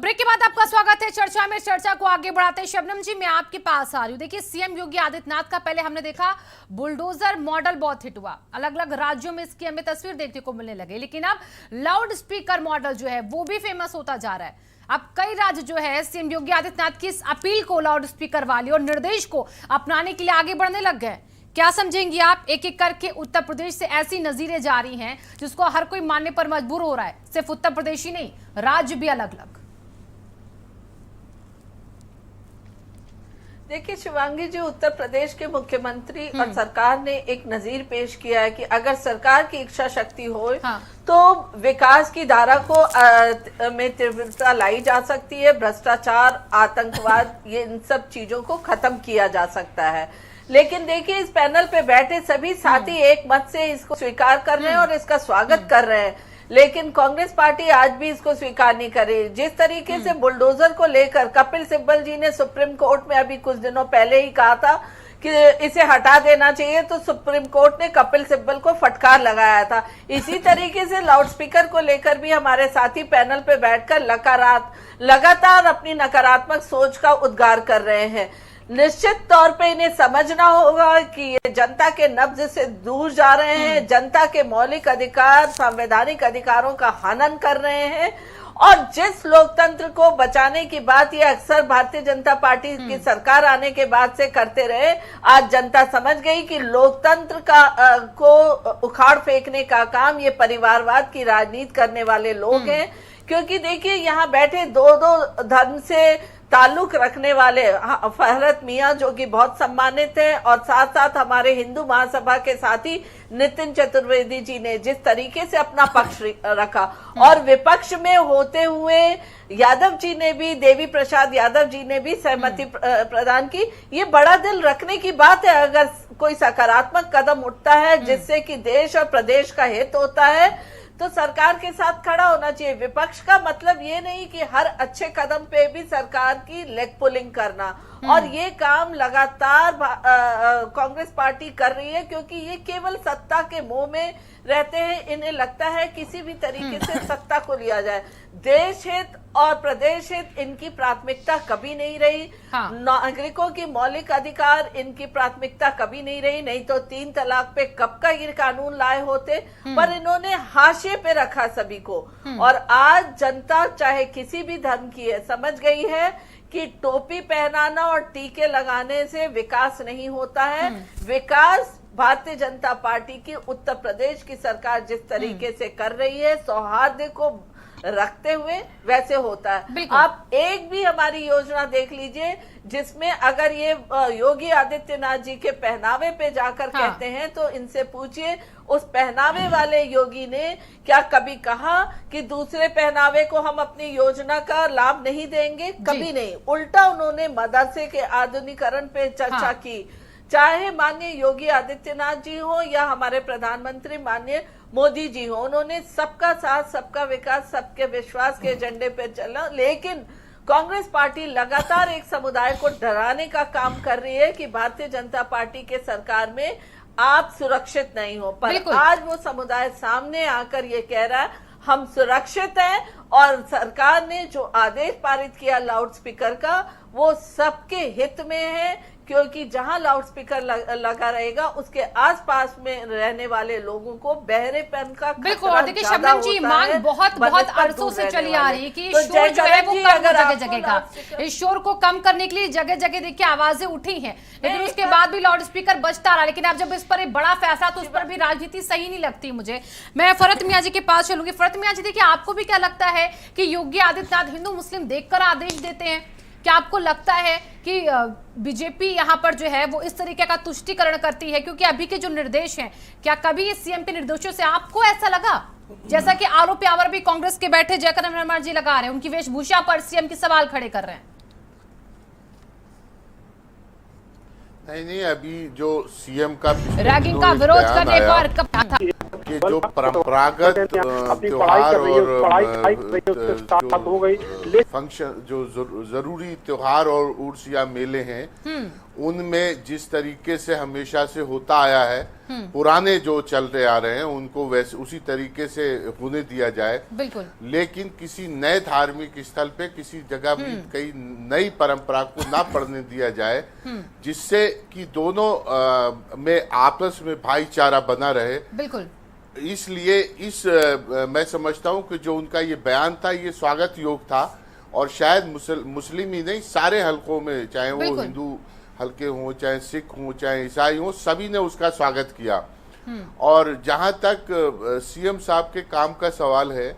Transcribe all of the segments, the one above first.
Break के बाद आपका स्वागत है चर्चा में। चर्चा को आगे बढ़ाते हैं शबनम जी, मैं आपके पास आ रही हूँ। देखिए, सीएम योगी आदित्यनाथ का पहले हमने देखा बुलडोजर मॉडल बहुत हिट हुआ, अलग अलग राज्यों में इसकी हमें तस्वीर देखने को मिलने लगी, लेकिन अब लाउड स्पीकर मॉडल जो है वो भी फेमस होता जा रहा है। अब कई राज्य जो है सीएम योगी आदित्यनाथ की इस अपील को, लाउड स्पीकर वाली और निर्देश को अपनाने के लिए आगे बढ़ने लग गए। क्या समझेंगी आप? एक एक करके उत्तर प्रदेश से ऐसी नजीरें जारी हैं जिसको हर कोई मानने पर मजबूर हो रहा है। सिर्फ उत्तर प्रदेश ही नहीं, राज्य भी अलग अलग। देखिए शिवांगी जी, उत्तर प्रदेश के मुख्यमंत्री और सरकार ने एक नजीर पेश किया है कि अगर सरकार की इच्छा शक्ति हो तो विकास की धारा को में तीव्रता लाई जा सकती है। भ्रष्टाचार, आतंकवाद, ये इन सब चीजों को खत्म किया जा सकता है। लेकिन देखिए, इस पैनल पे बैठे सभी साथी एक मत से इसको स्वीकार कर रहे हैं और इसका स्वागत कर रहे हैं, लेकिन कांग्रेस पार्टी आज भी इसको स्वीकार नहीं कर रही। जिस तरीके से बुलडोजर को लेकर कपिल सिब्बल जी ने सुप्रीम कोर्ट में अभी कुछ दिनों पहले ही कहा था कि इसे हटा देना चाहिए, तो सुप्रीम कोर्ट ने कपिल सिब्बल को फटकार लगाया था। इसी तरीके से लाउडस्पीकर को लेकर भी हमारे साथी पैनल पे बैठकर लगातार अपनी नकारात्मक सोच का उद्गार कर रहे हैं। निश्चित तौर पे इन्हें समझना होगा कि ये जनता के नब्ज से दूर जा रहे हैं, जनता के मौलिक अधिकार, संवैधानिक अधिकारों का हनन कर रहे हैं। और जिस लोकतंत्र को बचाने की बात ये अक्सर भारतीय जनता पार्टी की सरकार आने के बाद से करते रहे, आज जनता समझ गई कि लोकतंत्र को उखाड़ फेंकने का काम ये परिवारवाद की राजनीति करने वाले लोग हैं। क्योंकि देखिए, यहाँ बैठे दो धर्म से ताल्लुक रखने वाले फहरत मियां, जो कि बहुत सम्मानित हैं, और साथ साथ हमारे हिंदू महासभा के साथी नितिन चतुर्वेदी जी ने जिस तरीके से अपना पक्ष रखा, और विपक्ष में होते हुए यादव जी ने भी, देवी प्रसाद यादव जी ने भी सहमति प्रदान की। ये बड़ा दिल रखने की बात है। अगर कोई सकारात्मक कदम उठता है जिससे कि देश और प्रदेश का हित होता है तो सरकार के साथ खड़ा होना चाहिए। विपक्ष का मतलब ये नहीं कि हर अच्छे कदम पे भी सरकार की लेग पुलिंग करना, और ये काम लगातार कांग्रेस पार्टी कर रही है, क्योंकि ये केवल सत्ता के मोह में रहते हैं। इन्हें लगता है किसी भी तरीके से सत्ता को लिया जाए। देश हित और प्रदेश हित इनकी प्राथमिकता कभी नहीं रही। नागरिकों की मौलिक अधिकार इनकी प्राथमिकता कभी नहीं रही। नहीं तो 3 तलाक पे कब का ये कानून लाए होते, पर इन्होंने हाशिए पे रखा सभी को। और आज जनता चाहे किसी भी धर्म की है, समझ गई है कि टोपी पहनाना और टीके लगाने से विकास नहीं होता है। विकास भारतीय जनता पार्टी की उत्तर प्रदेश की सरकार जिस तरीके से कर रही है, सौहार्द को रखते हुए, वैसे होता है। आप एक भी हमारी योजना देख लीजिए जिसमें अगर ये योगी आदित्यनाथ जी के पहनावे पे जाकर कहते हैं तो इनसे पूछिए, उस पहनावे वाले योगी ने क्या कभी कहा कि दूसरे पहनावे को हम अपनी योजना का लाभ नहीं देंगे? कभी नहीं। उल्टा उन्होंने मदरसे के आधुनिकीकरण पे चर्चा की। चाहे माननीय योगी आदित्यनाथ जी हो या हमारे प्रधानमंत्री माननीय मोदी जी हो, उन्होंने सबका साथ, सबका विकास, सबके विश्वास के एजेंडे पे चला। लेकिन कांग्रेस पार्टी लगातार एक समुदाय को डराने का काम कर रही है कि भारतीय जनता पार्टी के सरकार में आप सुरक्षित नहीं हो। पर आज वो समुदाय सामने आकर ये कह रहा है हम सुरक्षित हैं, और सरकार ने जो आदेश पारित किया लाउड स्पीकर का, वो सबके हित में है। क्योंकि जहां लाउड स्पीकर लगा रहेगा उसके आसपास में रहने वाले लोगों को बहरेपन का बिल्कुल। और देखिए शबनम जी, मांग बहुत अरसों से चली आ रही है कि शोर जो है वो कम जगह जगह का, इस शोर को कम करने के लिए जगह जगह देखिए आवाजें उठी हैं, लेकिन उसके बाद भी लाउड स्पीकर बजता रहा। लेकिन अब जब इस पर एक बड़ा फैसला, तो उस पर भी राजनीति सही नहीं लगती मुझे। मैं फरत मियां जी के पास चलूंगी। फरत मियां जी, देखिए आपको भी क्या लगता है कि योगी आदित्यनाथ हिंदू मुस्लिम देखकर आदेश देते हैं? क्या आपको लगता है कि बीजेपी यहाँ पर जो है वो इस तरीके का तुष्टीकरण करती है? क्योंकि अभी के जो निर्देश हैं, क्या कभी इस सीएम के निर्देशों से आपको ऐसा लगा, जैसा कि आरोप यावर भी कांग्रेस के बैठे जयकरण वर्मा जी लगा रहे हैं, उनकी वेशभूषा पर सीएम के सवाल खड़े कर रहे हैं? नहीं, अभी जो सीएम का रैगिंग का विरोध करने पर कब था? कि जो परंपरागत त्योहार और फंक्शन जो जरूरी त्योहार और उर्स या मेले हैं उनमें जिस तरीके से हमेशा से होता आया है, पुराने जो चलते आ रहे हैं उनको वैसे उसी तरीके से होने दिया जाए। बिल्कुल। लेकिन किसी नए धार्मिक स्थल पे किसी जगह भी कई नई परंपरा को ना पढ़ने दिया जाए, जिससे कि दोनों में आपस में भाईचारा बना रहे। बिल्कुल। इसलिए मैं समझता हूं कि जो उनका ये बयान था ये स्वागत योग्य था, और शायद मुस्लिम ही नहीं सारे हलकों में, चाहे वो हिंदू हल्के हों, चाहे सिख हों, चाहे ईसाई हों, सभी ने उसका स्वागत किया। और जहां तक सीएम साहब के काम का सवाल है,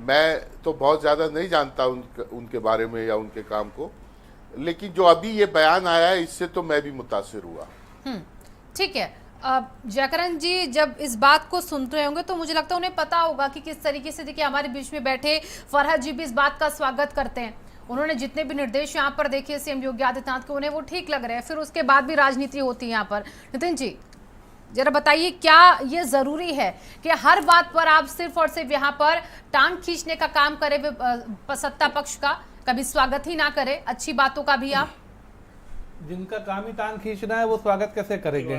मैं तो बहुत ज्यादा नहीं जानता उनके बारे में या उनके काम को, लेकिन जो अभी ये बयान आया है इससे तो मैं भी मुतासिर हुआ। ठीक है। जयकरण जी जब इस बात को सुन रहे होंगे तो मुझे लगता है उन्हें पता होगा कि किस तरीके से, देखिए हमारे बीच में बैठे फरहत जी भी इस बात का स्वागत करते हैं। उन्होंने जितने भी निर्देश यहाँ पर देखे सीएम योगी आदित्यनाथ के, उन्हें वो ठीक लग रहे हैं। फिर उसके बाद भी राजनीति होती है यहाँ पर। नितिन जी जरा बताइए, क्या ये जरूरी है कि हर बात पर आप सिर्फ और सिर्फ यहाँ पर टांग खींचने का काम करें सत्ता पक्ष का, कभी स्वागत ही ना करें अच्छी बातों का भी? आप जिनका काम ही टांग खींचना है वो स्वागत कैसे करेंगे?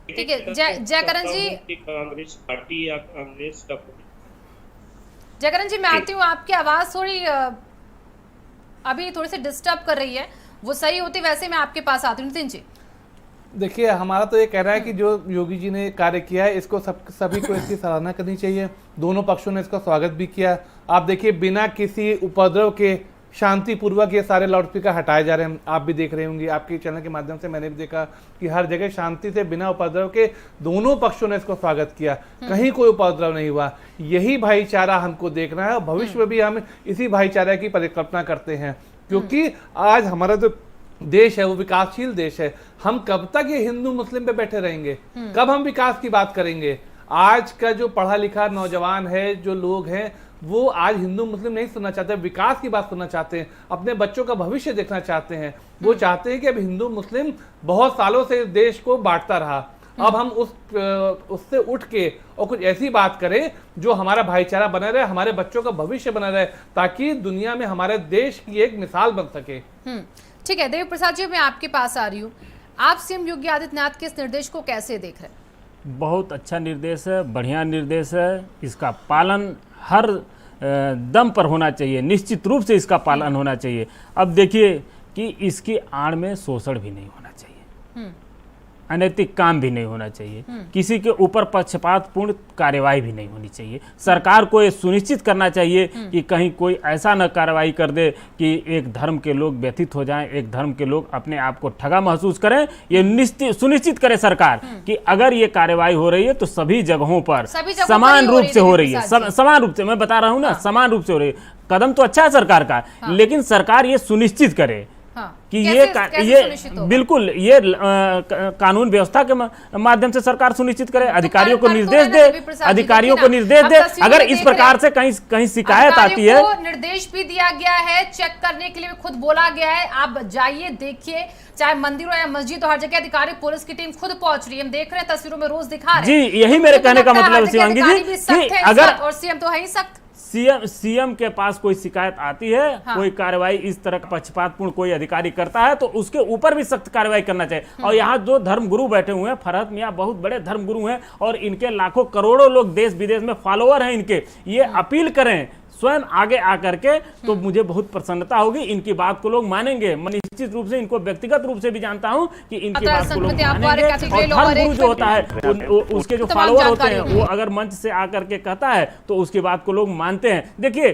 ठीक है जयकरण जी, कांग्रेस पार्टी या कांग्रेस का जयकरण जी मैं आती हूँ, आपकी आवाज थोड़ी अभी थोड़ी सी डिस्टर्ब कर रही है, वो सही होती वैसे मैं आपके पास आती हूँ। नितिन जी देखिए हमारा तो ये कहना है कि जो योगी जी ने कार्य किया है इसको सभी को इसकी सराहना करनी चाहिए। दोनों पक्षों ने इसका स्वागत भी किया। आप देखिए बिना किसी उपद्रव के शांतिपूर्वक ये सारे लाउडस्पीकर हटाए जा रहे हैं। आप भी देख रहे होंगे, आपके चैनल के माध्यम से मैंने भी देखा कि हर जगह शांति से बिना उपद्रव के दोनों पक्षों ने इसको स्वागत किया, कहीं कोई उपद्रव नहीं हुआ। यही भाईचारा हमको देखना है और भविष्य में भी हम इसी भाईचारे की परिकल्पना करते हैं, क्योंकि आज हमारा जो देश है वो विकासशील देश है। हम कब तक ये हिंदू मुस्लिम पे बैठे रहेंगे? कब हम विकास की बात करेंगे? आज का जो पढ़ा लिखा नौजवान है, जो लोग हैं, वो आज हिंदू मुस्लिम नहीं सुनना चाहते, विकास की बात सुनना चाहते हैं, अपने बच्चों का भविष्य देखना चाहते हैं। वो चाहते हैं कि अब हिंदू मुस्लिम बहुत सालों से देश को बांटता रहा, अब हम उससे उठ के और कुछ ऐसी बात करें जो हमारा भाईचारा बना रहे, हमारे बच्चों का भविष्य बना रहे, ताकि दुनिया में हमारे देश की एक मिसाल बन सके। ठीक है देवी प्रसाद जी, मैं आपके पास आ रही हूँ। आप सीएम योगी आदित्यनाथ के इस निर्देश को कैसे देख रहे हैं? बहुत अच्छा निर्देश है, बढ़िया निर्देश है। इसका पालन हर दम पर होना चाहिए, निश्चित रूप से इसका पालन होना चाहिए। अब देखिए कि इसकी आड़ में शोषण भी नहीं होना चाहिए, अनैतिक काम भी नहीं होना चाहिए, किसी के ऊपर पक्षपातपूर्ण कार्यवाही भी नहीं होनी चाहिए। सरकार को ये सुनिश्चित करना चाहिए कि कहीं कोई ऐसा न कार्रवाई कर दे कि एक धर्म के लोग व्यथित हो जाएं, एक धर्म के लोग अपने आप को ठगा महसूस करें। ये सुनिश्चित करे सरकार कि अगर ये कार्रवाई हो रही है तो सभी जगहों पर समान रूप से हो रही है, समान रूप से, मैं बता रहा हूँ ना, समान रूप से हो रही है। कदम तो अच्छा है सरकार का, लेकिन सरकार ये सुनिश्चित करे कि ये बिल्कुल ये कानून व्यवस्था के माध्यम से सरकार सुनिश्चित करे, अधिकारियों को निर्देश दे, अधिकारियों को निर्देश दे। अगर इस प्रकार से कहीं शिकायत आती है, निर्देश भी दिया गया है, चेक करने के लिए खुद बोला गया है, आप जाइए देखिए, चाहे मंदिर हो या मस्जिद हो, हर जगह अधिकारी पुलिस की टीम खुद पहुंच रही है, हम देख रहे हैं तस्वीरों में, रोज दिखा रहे हैं। जी यही मेरे कहने का मतलब है शिवांगी जी, अगर और सीएम तो है ही सख्त, सीएम के पास कोई शिकायत आती है, कोई कार्रवाई इस तरह का पक्षपातपूर्ण कोई अधिकारी करता है तो उसके ऊपर भी सख्त कार्रवाई करना चाहिए। और यहाँ जो धर्मगुरु बैठे हुए हैं, फरहत मियाँ बहुत बड़े धर्मगुरु हैं और इनके लाखों करोड़ों लोग देश विदेश में फॉलोअर हैं इनके, ये अपील करें स्वयं आगे आकर के, तो मुझे बहुत प्रसन्नता होगी। इनकी बात को लोग मानेंगे। मैं निश्चित रूप से इनको व्यक्तिगत रूप से भी जानता हूं कि इनकी बात को लोग मानेंगे। और धर्मगुरु जो होता है उसके जो फॉलोअर होते हैं, वो अगर मंच से आकर के कहता है तो उसकी बात को लोग मानते हैं। देखिए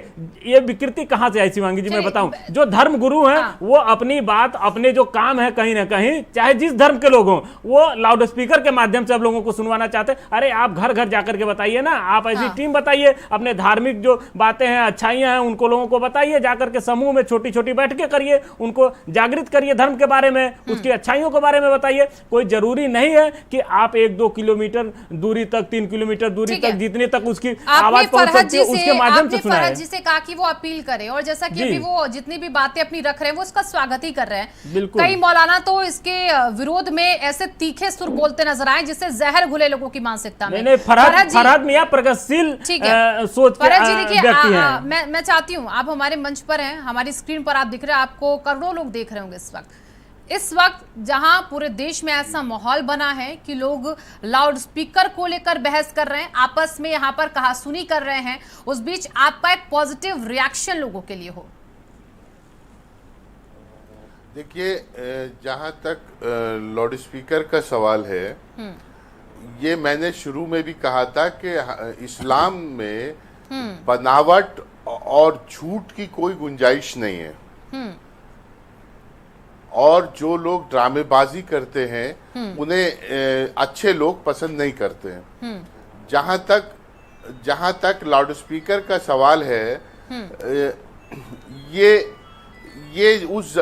ये विकृति कहां से आई शिवांगी जी, मैं बताऊं, जो धर्मगुरु हैं वो अपनी बात, अपने जो काम है, कहीं ना कहीं चाहे जिस धर्म के लोग हों, वो लाउड स्पीकर के माध्यम से आप लोगों को सुनवाना चाहते हैं। अरे आप घर घर जाकर के बताइए ना, आप ऐसी टीम बताइए, अपने धार्मिक जो बातें हैं, अच्छाइयाँ हैं, उनको लोगों को बताइए, जाकर के समूह में छोटी छोटी बैठकें करिए, उनको जागृत करिए धर्म के बारे में, उसकी अच्छाइयों के बारे में बताइए। कोई जरूरी नहीं है कि आप 1-2 किलोमीटर दूरी तक, 3 किलोमीटर दूरी तक, जितने तक उसकी आवाज पहुंच सकती है उसके माध्यम से सुनाए। फरहद जी से कहा कि वो अपील करें, और जैसा कि अभी वो जितनी भी बातें अपनी रख रहे हैं वो इसका स्वागत ही कर रहे हैं। बिल्कुल। कई मौलाना तो इसके विरोध में ऐसे तीखे सुर बोलते नजर आए जिससे जहर घुले लोगों की मानसिकता में। नहीं, फरहद मियां प्रगतिशील सोच के व्यक्ति हैं। मैं चाहती हूँ, आप हमारे मंच पर हैं, हमारी स्क्रीन पर आप दिख रहे हैं, आपको करोड़ों लोग देख रहे होंगे इस वक्त जहां पूरे देश में ऐसा माहौल बना है कि लोग लाउड स्पीकर को लेकर बहस कर रहे हैं, आपस में यहां पर कहासुनी कर रहे हैं, उस बीच आपका एक पॉजिटिव रिएक्शन लोगों के लिए हो। देखिए, जहां तक लाउड स्पीकर का सवाल है, ये मैंने शुरू में भी कहा था कि इस्लाम में बनावट और झूठ की कोई गुंजाइश नहीं है, और जो लोग ड्रामेबाजी करते हैं उन्हें अच्छे लोग पसंद नहीं करते हैं। जहां तक लाउड स्पीकर का सवाल है, ये उस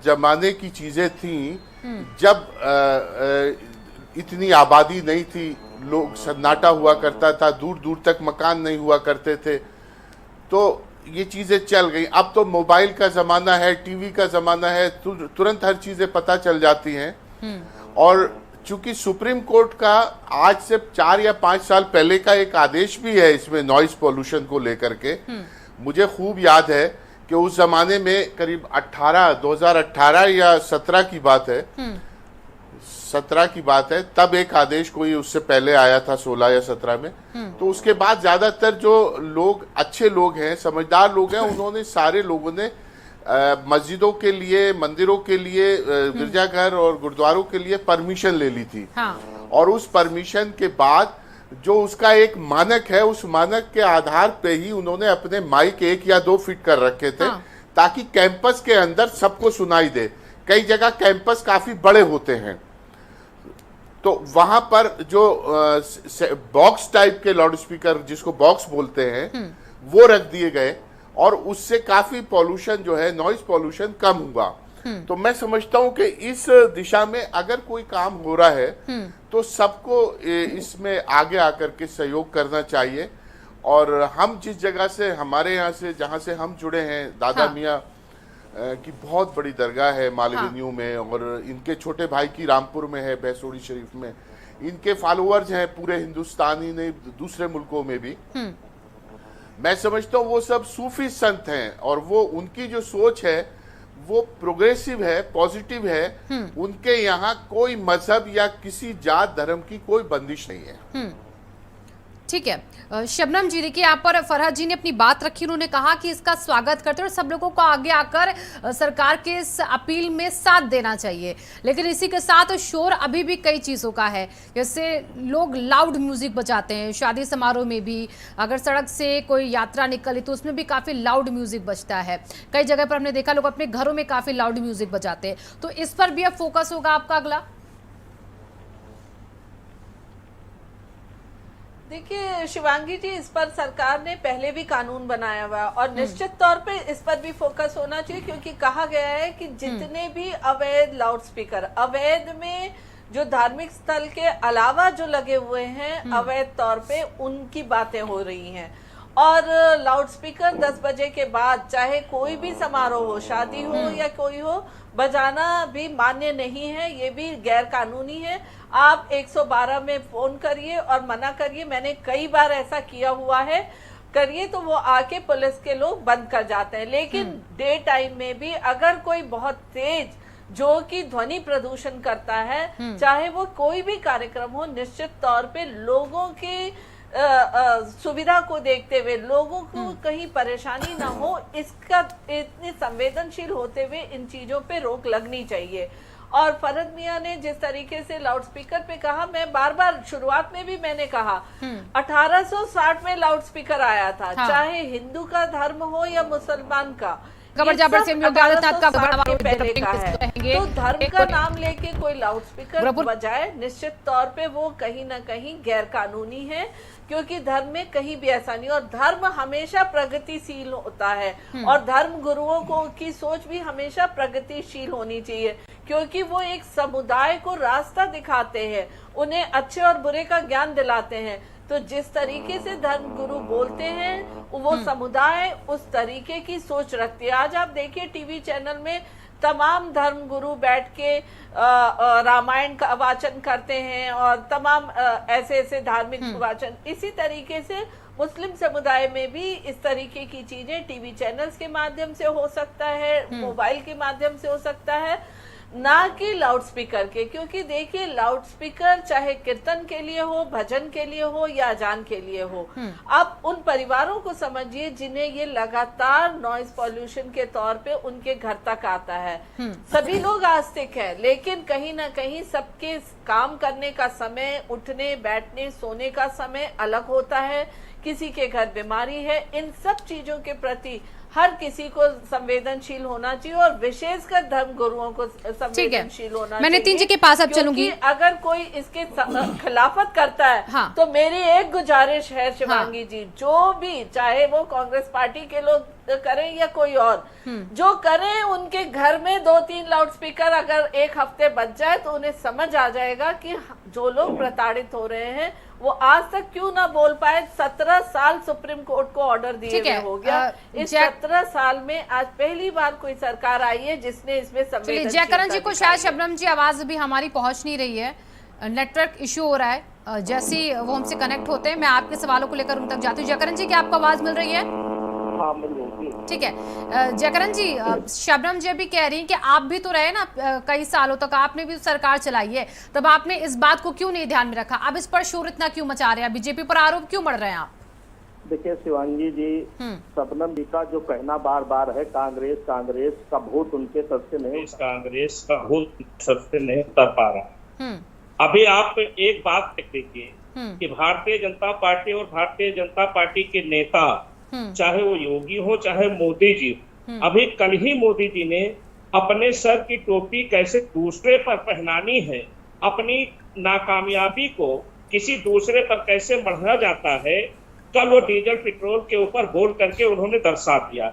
जमाने की चीजें थी जब इतनी आबादी नहीं थी, लोग सन्नाटा हुआ करता था, दूर दूर तक मकान नहीं हुआ करते थे, तो ये चीजें चल गई। अब तो मोबाइल का जमाना है, टीवी का जमाना है, तुरंत हर चीजें पता चल जाती हैं। और चूंकि सुप्रीम कोर्ट का आज से 4 या 5 साल पहले का एक आदेश भी है इसमें नॉइज पोल्यूशन को लेकर के, मुझे खूब याद है कि उस जमाने में करीब 2018 या 17 की बात है, 17 की बात है, तब एक आदेश कोई उससे पहले आया था 16 या 17 में। तो उसके बाद ज्यादातर जो लोग अच्छे लोग हैं, समझदार लोग हैं, उन्होंने सारे लोगों ने मस्जिदों के लिए, मंदिरों के लिए, गिरजाघर और गुरुद्वारों के लिए परमिशन ले ली थी। हाँ। और उस परमिशन के बाद जो उसका एक मानक है, उस मानक के आधार पे ही उन्होंने अपने माइक 1 या 2 फीट कर रखे थे। हाँ। ताकि कैंपस के अंदर सबको सुनाई दे। कई जगह कैंपस काफी बड़े होते हैं, तो वहां पर जो बॉक्स टाइप के लाउड स्पीकर, जिसको बॉक्स बोलते हैं, वो रख दिए गए, और उससे काफी पॉल्यूशन जो है, नॉइज पॉल्यूशन कम हुआ। तो मैं समझता हूं कि इस दिशा में अगर कोई काम हो रहा है तो सबको इसमें आगे आकर के सहयोग करना चाहिए। और हम जिस जगह से, हमारे यहाँ से, जहाँ से हम जुड़े हैं, दादा मियाँ की बहुत बड़ी दरगाह है मालवीन्यू में, और इनके छोटे भाई की रामपुर में है, बैसोड़ी शरीफ में। इनके फॉलोअर्स हैं पूरे हिंदुस्तान ही नहीं, दूसरे मुल्कों में भी। मैं समझता हूँ वो सब सूफी संत हैं, और वो उनकी जो सोच है वो प्रोग्रेसिव है, पॉजिटिव है। उनके यहाँ कोई मजहब या किसी जात धर्म की कोई बंदिश नहीं है। ठीक है, शबनम जी, देखिए यहाँ पर फरहद जी ने अपनी बात रखी, उन्होंने कहा कि इसका स्वागत करते हैं और सब लोगों को आगे आकर सरकार के इस अपील में साथ देना चाहिए। लेकिन इसी के साथ शोर अभी भी कई चीज़ों का है, जैसे लोग लाउड म्यूजिक बजाते हैं, शादी समारोह में भी अगर सड़क से कोई यात्रा निकली तो उसमें भी काफ़ी लाउड म्यूजिक बजता है। कई जगह पर हमने देखा लोग अपने घरों में काफ़ी लाउड म्यूजिक बजाते हैं, तो इस पर भी अब फोकस होगा आपका अगला? देखिए शिवांगी जी, इस पर सरकार ने पहले भी कानून बनाया हुआ है, और निश्चित तौर पे इस पर भी फोकस होना चाहिए, क्योंकि कहा गया है कि जितने भी अवैध लाउड स्पीकर, अवैध में जो धार्मिक स्थल के अलावा जो लगे हुए हैं अवैध तौर पे, उनकी बातें हो रही हैं। और लाउड स्पीकर 10 बजे के बाद चाहे कोई भी समारोह हो, शादी हो या कोई हो, बजाना भी मान्य नहीं है, ये भी गैर कानूनी है। आप 112 में फोन करिए और मना करिए, मैंने कई बार ऐसा किया हुआ है, करिए तो वो आके पुलिस के लोग बंद कर जाते हैं। लेकिन डे टाइम में भी अगर कोई बहुत तेज जो कि ध्वनि प्रदूषण करता है, चाहे वो कोई भी कार्यक्रम हो, निश्चित तौर पे लोगों की सुविधा को देखते हुए, लोगों को कहीं परेशानी ना हो, इसका इतने संवेदनशील होते हुए इन चीजों पे रोक लगनी चाहिए। और फरहद मियां ने जिस तरीके से लाउड स्पीकर पे कहा, मैं बार बार शुरुआत में भी मैंने कहा 1860 में लाउड स्पीकर आया था। हाँ। चाहे हिंदू का धर्म हो या मुसलमान का, खबर जबर से योगी आदित्यनाथ का पहले का है। तो धर्म का नाम लेके कोई लाउडस्पीकर बजाए, निश्चित तौर पे वो कहीं ना कहीं गैर कानूनी है, क्योंकि धर्म में कहीं भी ऐसा नहीं, और धर्म हमेशा प्रगतिशील होता है और धर्म गुरुओं को की सोच भी हमेशा प्रगतिशील होनी चाहिए, क्योंकि वो एक समुदाय को रास्ता दिखाते हैं, उन्हें अच्छे और बुरे का ज्ञान दिलाते हैं। तो जिस तरीके से धर्म गुरु बोलते हैं वो समुदाय उस तरीके की सोच रखती है। आज आप देखिए टीवी चैनल में तमाम धर्म गुरु बैठ के रामायण का वाचन करते हैं और तमाम ऐसे ऐसे धार्मिक वाचन। इसी तरीके से मुस्लिम समुदाय में भी इस तरीके की चीजें टीवी चैनल्स के माध्यम से हो सकता है, मोबाइल के माध्यम से हो सकता है, ना कि लाउडस्पीकर के। क्योंकि देखिए लाउडस्पीकर चाहे कीर्तन के लिए हो, भजन के लिए हो या अजान के लिए हो, अब उन परिवारों को समझिए जिन्हें ये लगातार नॉइज पॉल्यूशन के तौर पे उनके घर तक आता है। सभी लोग आस्तिक हैं, लेकिन कहीं ना कहीं सबके काम करने का समय, उठने बैठने सोने का समय अलग होता है, किसी के घर बीमारी है। इन सब चीजों के प्रति हर किसी को संवेदनशील होना चाहिए और विशेषकर धर्म गुरुओं को संवेदनशील होना चाहिए। मैं नितिन जी के पास अब चलूंगी। अगर कोई इसके खिलाफत करता है हाँ। तो मेरी एक गुजारिश है शिवांगी जी, जो भी चाहे वो कांग्रेस पार्टी के लोग करें या कोई और जो करें, उनके घर में 2-3 लाउडस्पीकर अगर एक हफ्ते बच जाए तो उन्हें समझ आ जाएगा कि जो लोग प्रताड़ित हो रहे हैं वो आज तक क्यों ना बोल पाए। 17 साल सुप्रीम कोर्ट को ऑर्डर दिए हुए हो गया, इस 17 साल में आज पहली बार कोई सरकार आई है जिसने इसमें संवेदनशीलता। जयकरण जी को शायद शबनम जी आवाज भी हमारी पहुंच नहीं रही है, नेटवर्क इश्यू हो रहा है। जैसे ही वो हमसे कनेक्ट होते हैं मैं आपके सवालों को लेकर उन तक जाती हूँ। जयकरण जी क्या आपको आवाज मिल रही है? ठीक है जयकरण जी, शबनम जी भी कह रही हैं कि आप भी तो रहे ना कई सालों तक, आपने भी सरकार चलाई है, तब आपने इस बात को क्यों नहीं ध्यान में रखा? अब इस पर शोर इतना क्यों मचा रहे हैं? बीजेपी पर आरोप क्यों बढ़ रहे हैं आप? देखिए शिवांगी जी, शबनम जी का जो कहना बार बार है कांग्रेस का वोट उनके सर से नहीं, कांग्रेस का वोट सर से नहीं उतर पा रहा। अभी आप एक बात देखिए कि भारतीय जनता पार्टी और भारतीय जनता पार्टी के नेता, चाहे वो योगी हो चाहे मोदी जी, अभी कल ही मोदी जी ने अपने सर की टोपी कैसे दूसरे पर पहनानी है, अपनी नाकामयाबी को किसी दूसरे पर कैसे बढ़ाया जाता है, कल वो डीजल पेट्रोल के ऊपर बोल करके उन्होंने दर्शा दिया।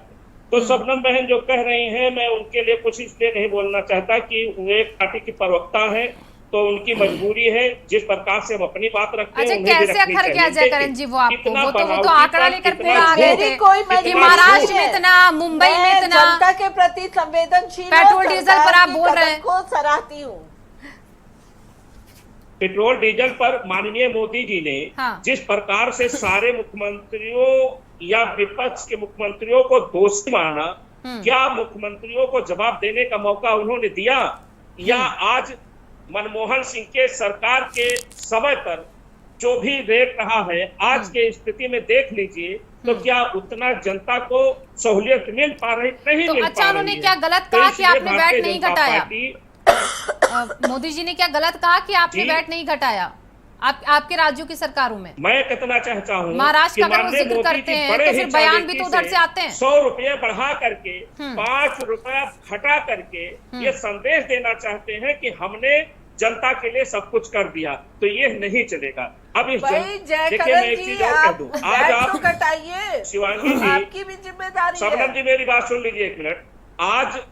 तो शबनम बहन जो कह रही हैं, मैं उनके लिए कुछ इसलिए नहीं बोलना चाहता कि वो एक पार्टी की प्रवक्ता है तो उनकी मजबूरी है, जिस प्रकार से हम अपनी बात रखते हैं उन्हें भी रखनी चाहिए। क्या जयकरण जी वो आपको वो तो आंकड़ा लेकर पूरा आ गए थे कि महाराष्ट्र में इतना, मुंबई में इतना, जनता के प्रति संवेदनशील पेट्रोल डीजल पर आप बोल रहे हैं, को सराहती हूँ। पेट्रोल डीजल पर माननीय मोदी जी ने जिस प्रकार से सारे मुख्यमंत्रियों या विपक्ष के मुख्यमंत्रियों को दोषी माना, क्या मुख्यमंत्रियों को जवाब देने का मौका उन्होंने दिया? या आज मनमोहन सिंह के सरकार के समय पर जो भी रेट रहा है, आज के स्थिति में देख लीजिए तो क्या उतना जनता को सहूलियत मिल पा रही? नहीं मिल पा रही है। अच्छा, उन्होंने क्या गलत कहा कि आपने वैट नहीं घटाया? मोदी जी ने क्या गलत कहा कि आपने वैट नहीं घटाया आपके राज्यों की सरकारों में? मैं कितना चाहता हूँ महाराष्ट्र का अगर वो जिक्र करते हैं तो फिर बयान भी तो उधर से आते हैं। 100 रुपये बढ़ा करके 5 रुपया घटा करके ये संदेश देना चाहते हैं कि हमने जनता के लिए सब कुछ कर दिया, तो ये नहीं चलेगा। अब इस देखिए मैं एक चीज और कह दूं, आज आप शिवांगी जी, आपकी भी जिम्मेदारी है। शबनम जी मेरी बात सुन लीजिए एक मिनट। आज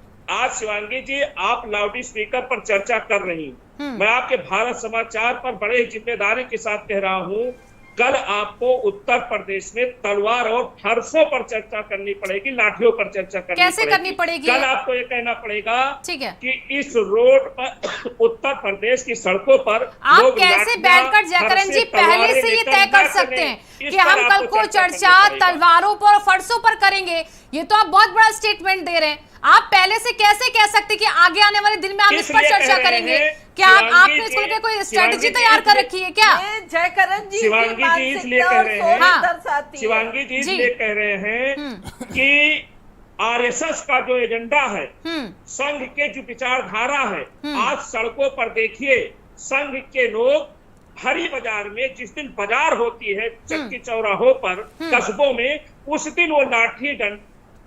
शिवांगी जी आप लाउड स्पीकर पर चर्चा कर रही हैं, मैं आपके भारत समाचार पर बड़े जिम्मेदारी के साथ कह रहा हूं, कल आपको उत्तर प्रदेश में तलवार और फरसों पर चर्चा करनी पड़ेगी, लाठियों पर चर्चा करनी पड़ेगी। कल आपको ये कहना पड़ेगा कि इस रोड पर उत्तर प्रदेश की सड़कों पर आप कैसे बैठकर जयकरण जी पहले से ये तय कर सकते हैं कि हम कल को चर्चा तलवारों पर फरसों पर करेंगे? ये तो आप बहुत बड़ा स्टेटमेंट दे रहे हैं। आप पहले से कैसे कह सकते कि आगे आने वाले दिन में हम इस पर चर्चा करेंगे? क्या आपने इसको लेकर कोई स्ट्रेटेजी तैयार कर रखी है क्या? जयकरण जी शिवांगी जी इसलिए कह रहे हैं, शिवांगी जी इसलिए कह रहे हैं कि आरएसएस का जो एजेंडा है, संघ के जो विचारधारा है, आज सड़कों पर देखिए संघ के लोग हरी बाजार में, जिस दिन बाजार होती है चक्की चौराहों पर, कस्बों में, उस दिन वो लाठी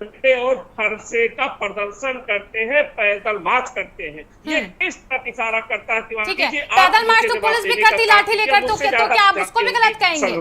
डंडे और फरसे का प्रदर्शन करते हैं, पैदल मार्च करते हैं। ये किस तरफ इशारा करता है शिवांगी जी? पैदल मार्च तो पुलिस भी करती, लाठी लेकर, तो क्या आप उसको भी गलत कहेंगे?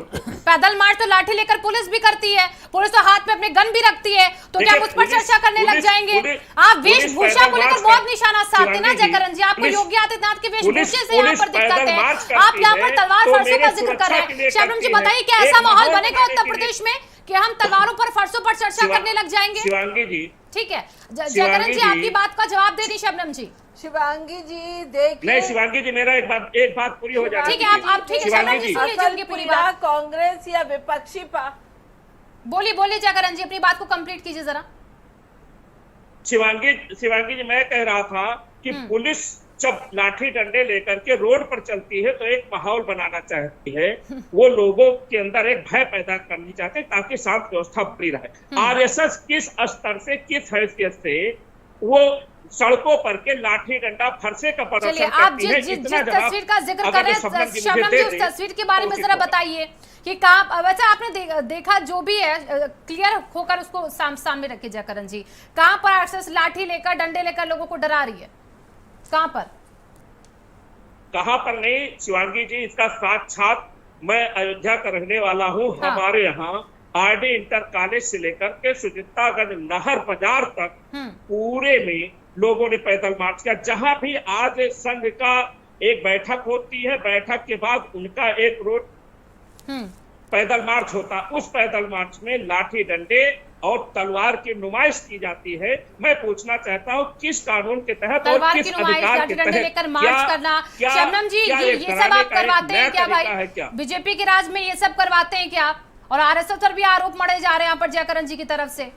पैदल मार्च तो लाठी लेकर पुलिस भी करती है, पुलिस तो हाथ में अपने गन भी रखती है, तो क्या उस पर चर्चा करने लग जाएंगे? आप वेशभूषा को लेकर बहुत निशाना साधते ना जयकरण जी, आपको योगी आदित्यनाथ के वेशभूषे से यहाँ पर दिक्कत है, आप यहाँ पर तलवार फरसों का जिक्र कर रहे हैं। शबनम जी बताइए, क्या ऐसा माहौल बनेगा उत्तर प्रदेश में कि हम तलवारों पर फरसों पर चर्चा करने लग जाएंगे? शिवांगी जी ठीक है, जयकरण जी आपकी बात का जवाब दे दी शबनम जी। शिवांगी जी देखिए, नहीं शिवांगी जी मेरा एक बात पूरी हो जाए। ठीक है, आप ठीक है शबनम जी सुन लीजिए उनकी पूरी बात। कांग्रेस या विपक्षी बोलिए जयकरण जी, अपनी बात को कंप्लीट कीजिए जरा। शिवांगी जी मैं कह रहा था कि पुलिस जब लाठी डंडे लेकर के रोड पर चलती है तो एक माहौल बनाना चाहती है, वो लोगों के अंदर एक भय पैदा करनी चाहते हैं ताकि शांत व्यवस्था बनी रहे। आरएसएस किस स्तर से, किस हैसियत से वो सड़कों पर के लाठी डंडा फरसे का प्रदर्शन करती है? जिस तस्वीर का जिक्र कर रहे हैं शबनम जी, उस तस्वीर के बारे में जरा बताइए कि कहाँ, वैसे आपने देखा जो भी है क्लियर होकर उसको सामने रखिए जयकरण जी, कहाँ पर आरएसएस लाठी लेकर डंडे लेकर लोगों को डरा रही है? कहाँ पर नहीं शिवांगी जी, इसका साक्षात मैं अयोध्या का रहने वाला हूँ। हमारे यहाँ आरडी इंटर कॉलेज से लेकर के सुचित्रागंज नहर बाजार तक पूरे में लोगों ने पैदल मार्च किया। जहां भी आज संघ का एक बैठक होती है, बैठक के बाद उनका एक रोड पैदल मार्च होता, उस पैदल मार्च में लाठी डंडे और तलवार की नुमाइश की जाती है। मैं पूछना चाहता हूँ किस कानून के तहत और किस अधिकार के तहत लेकर मार्च करना? शबनम जी ये सब आप करवाते हैं क्या भाई? बीजेपी के राज में ये सब करवाते हैं क्या? और आरएसएस पर भी आरोप मढ़े जा रहे हैं यहाँ पर जयकरण जी की तरफ से।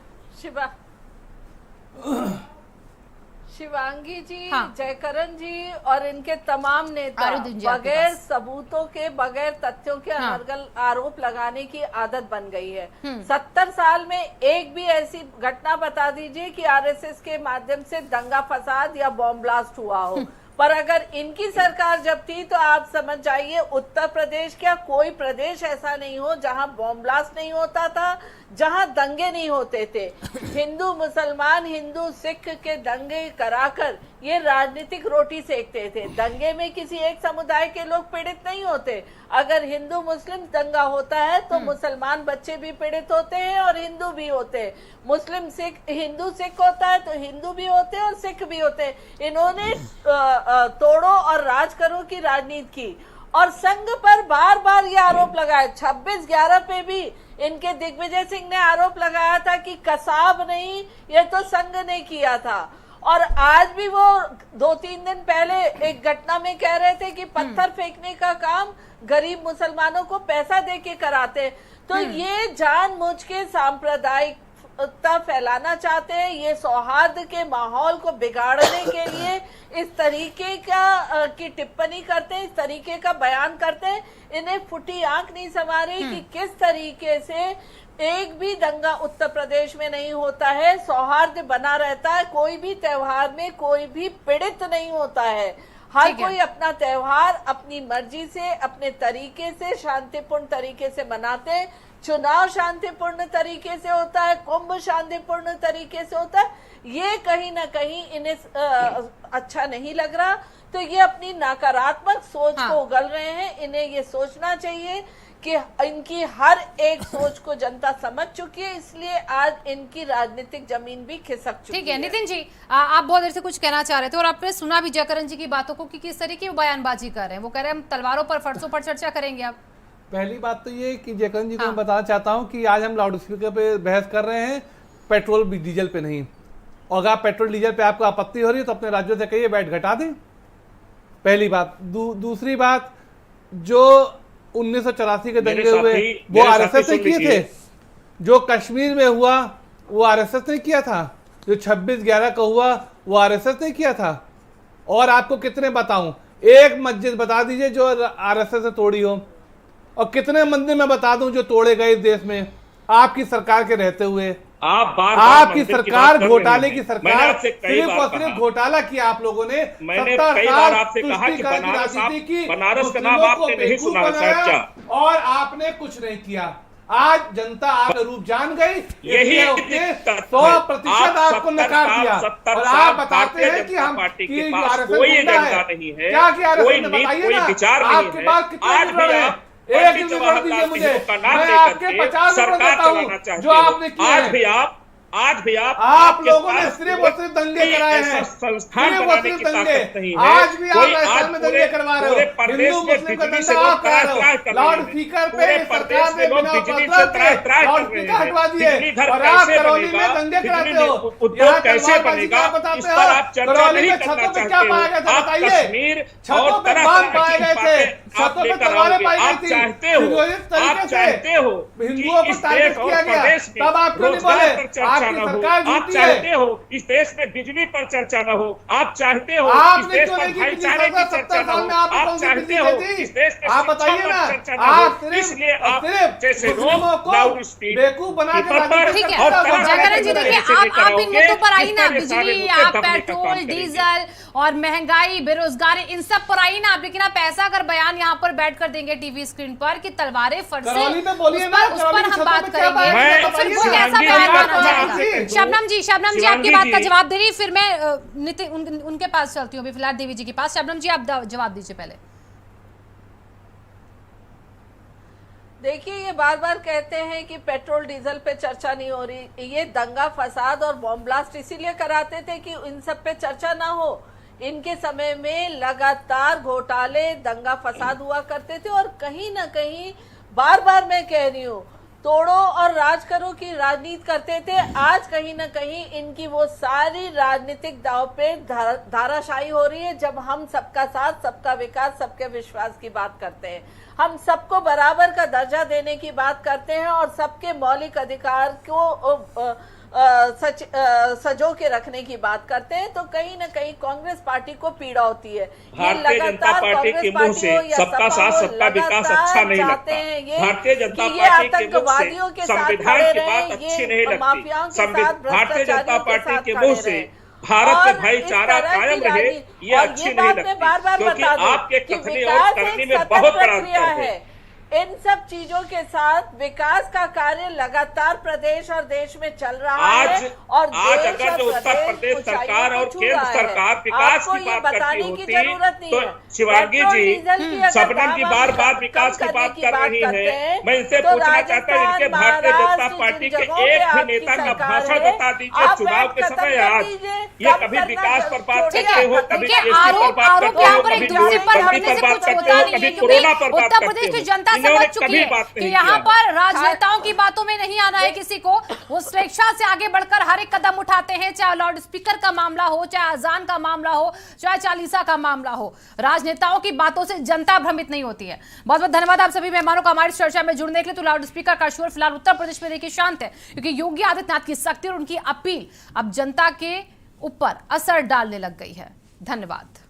शिवांगी जी, जयकरण जी और इनके तमाम नेता बगैर सबूतों के, बगैर तथ्यों के अनर्गल आरोप लगाने की आदत बन गई है। 70 साल में एक भी ऐसी घटना बता दीजिए कि आरएसएस के माध्यम से दंगा फसाद या बॉम्ब ब्लास्ट हुआ हो। पर अगर इनकी सरकार जब थी तो आप समझ जाइए उत्तर प्रदेश क्या कोई प्रदेश ऐसा नहीं हो जहां बॉम्ब ब्लास्ट नहीं होता था, जहां दंगे नहीं होते थे। हिंदू मुसलमान, हिंदू सिख के दंगे कराकर ये राजनीतिक रोटी सेकते थे। दंगे में किसी एक समुदाय के लोग पीड़ित नहीं होते। अगर हिंदू मुस्लिम दंगा होता है तो मुसलमान बच्चे भी पीड़ित होते हैं और हिंदू भी होते हैं। मुस्लिम सिख, हिंदू सिख होता है तो हिंदू भी होते हैं और सिख भी होते हैं। इन्होंने तोड़ो और राज करो की राजनीति की और संघ पर बार बार ये आरोप लगाया। 26/11 पे भी इनके दिग्विजय सिंह ने आरोप लगाया था कि कसाब नहीं, ये तो संघ ने किया था। और आज भी वो 2-3 दिन पहले एक घटना में कह रहे थे कि पत्थर फेंकने का काम गरीब मुसलमानों को पैसा देके कराते। तो ये जानबूझ के सांप्रदायिकता फैलाना चाहते हैं, ये सौहार्द के माहौल को बिगाड़ने के लिए इस तरीके की टिप्पणी करते हैं, इस तरीके का बयान करते हैं। इन्हें फुटी आंख नहीं समा रही कि किस तरीके से एक भी दंगा उत्तर प्रदेश में नहीं होता है, सौहार्द बना रहता है। कोई भी त्योहार में कोई भी पीड़ित नहीं होता है। हर कोई अपना त्योहार अपनी मर्जी से, अपने तरीके से, शांतिपूर्ण तरीके से मनाते हैं। चुनाव शांतिपूर्ण तरीके से होता है, कुंभ शांतिपूर्ण तरीके से होता है। ये कहीं ना कहीं इन्हें अच्छा नहीं लग रहा, तो ये अपनी नकारात्मक सोच को उगल रहे हैं। इन्हें ये सोचना चाहिए कि इनकी हर एक सोच को जनता समझ चुकी है, इसलिए आज इनकी राजनीतिक जमीन भी खिसक चुकी है। ठीक है नितिन जी, आप बहुत देर से कुछ कहना चाह रहे थे और आपने सुना भी जयकरण जी की बातों को कि किस तरीके की बयानबाजी कर रहे हैं। वो कह रहे हैं हम तलवारों पर, फरसों पर चर्चा करेंगे। आप पहली बात तो ये कि जयकरण जी को मैं बताना चाहता हूँ कि आज हम लाउड स्पीकर पे बहस कर रहे हैं, पेट्रोल डीजल पे नहीं। और अगर पेट्रोल डीजल पे आपको आपत्ति हो रही है तो अपने राज्यों से कहिए वैट घटा दें, पहली बात। दूसरी बात, जो 1984 के दंगे हुए वो आरएसएस ने किए थे। जो कश्मीर में हुआ वो आरएसएस ने किया था। जो 26/11 का हुआ वो आरएसएस ने किया था। और आपको कितने बताऊं, एक मस्जिद बता दीजिए जो आरएसएस से तोड़ी हो, और कितने मंदिर में बता दूं जो तोड़े गए इस देश में आपकी सरकार के रहते हुए। आपकी सरकार घोटाले की सरकार, सिर्फ और सिर्फ घोटाला किया आप लोगों ने। 70 साल तुष्टिकरण की राजनीति की, बनारस का नाम आपने नहीं सुना और आपने कुछ नहीं किया। आज जनता आपका रूप जान गई, यही उसने 100% आपको नकार दिया। और आप बताते हैं कि हम कोई एजेंडा नहीं है, क्या किया कोई नीति, कोई विचार नहीं है। आपके पास कितने आज भी हैं? एक विवरण दीजिए मुझे, मैं आपके 50 विवरण देता हूँ जो आपने किए। आज भी आप लोगों ने सिर्फ और सिर्फ दंगे कराए हैं, संस्थान बनाने की ताकत नहीं है। आज भी आप ऐसा में दंगे करवा रहे हो। हिंदू मुस्लिम का दंगा आप करा रहे हो। लाउड स्पीकर पे सरकार ने बिना लाउड स्पीकर हटवा दिए और आप करौली में दंगे कराते हो। यहाँ कैसे बनेगा, इस पर आप चर्चा नहीं करना चाहते हो। आप कश्मीर छतों पे बम पाए गए थे, छतों पे तलवारें पाई गई थी। चाहते हो हिंदुओं को टारगेट किया गया, तब आप क्यों नहीं बोले? आप चाहते हो इस देश में बिजली पर चर्चा न हो, आप चाहते हो इस देश पर भाईचारे की चर्चा न हो, आप चाहते हो इस देश में शिक्षा पर चर्चा न हो। इसलिए आप जैसे लोग लाउड बेवकूफ बना ठीक है। जयकरण जी देखिए, आप इन मुद्दों पर आई ना, बिजली, आप पेट्रोल डीजल और महंगाई, बेरोजगारी, इन सब पर आई ना, लेकिन आप ऐसा अगर बयान यहाँ पर बैठ कर देंगे टीवी स्क्रीन पर कि तलवारें फरसे, उस पर हम बात करेंगे, तो फिर वो कैसा बयान माना जाएगा? शबनम जी आपकी बात का जवाब दे रही, फिर मैं नितिन उनके पास चलती हूँ, फिलहाल देवी जी के पास। शबनम जी आप जवाब दीजिए पहले। देखिए, ये बार बार कहते हैं कि पेट्रोल डीजल पे चर्चा नहीं हो रही। ये दंगा फसाद और बॉम्ब ब्लास्ट इसीलिए कराते थे कि इन सब पे चर्चा ना हो। इनके समय में लगातार घोटाले, दंगा फसाद हुआ करते थे और कहीं ना कहीं, बार बार मैं कह रही हूँ, तोड़ो और राज करो की राजनीति करते थे। आज कहीं ना कहीं इनकी वो सारी राजनीतिक दांव पे धाराशाही हो रही है। जब हम सबका साथ, सबका विकास, सबके विश्वास की बात करते हैं, हम सबको बराबर का दर्जा देने की बात करते हैं और सबके मौलिक अधिकार को सजो के रखने की बात करते हैं, तो कहीं ना कहीं कांग्रेस पार्टी को पीड़ा होती है। भारतीय जनता पार्टी के मुंह से सबका साथ, सबका विकास अच्छा नहीं लगता। भारतीय जनता पार्टी के मुंह से संविधान की बात अच्छी नहीं लगती। भारतीय जनता पार्टी के मुंह से भारत में भाईचारा कायम रहे, ये अच्छी नहीं लगती, क्योंकि आपके कथनी और करनी में बहुत बड़ा अंतर है। इन सब चीजों के साथ विकास का कार्य लगातार प्रदेश और देश में चल रहा है। और आज अगर जो उत्तर प्रदेश सरकार और केंद्र सरकार विकास की बात करती होती, तो शिवांगी जी शबनम की बार बार विकास की बात कर रही है। मैं इनसे पूछना चाहता हूँ, इनके भारतीय जनता पार्टी के एक भी नेता का भाषण बता दीजिए चुनाव के समय आज ये कभी विकास पर बात करते हो, कभी आरोप यहाँ पर एक दूसरे पर हमने से कुछ होता नहीं है, क्योंकि उत्तर प्रदेश की जनता समझ चुकी है कि यहाँ पर राजनेताओं की बातों में नहीं आना है किसी को। वो स्वेच्छा से आगे बढ़कर हर एक कदम उठाते हैं, चाहे लाउड स्पीकर का मामला हो, चाहे अजान का मामला हो, चाहे चालीसा का मामला हो। राजनेताओं की बातों से जनता भ्रमित नहीं होती है। बहुत बहुत धन्यवाद आप सभी मेहमानों का हमारी चर्चा में जुड़ने के लिए। तो लाउड स्पीकर का शोर फिलहाल उत्तर प्रदेश में देखिए शांत है, क्योंकि योगी आदित्यनाथ की सख्ती और उनकी अपील अब जनता के ऊपर असर डालने लग गई है। धन्यवाद।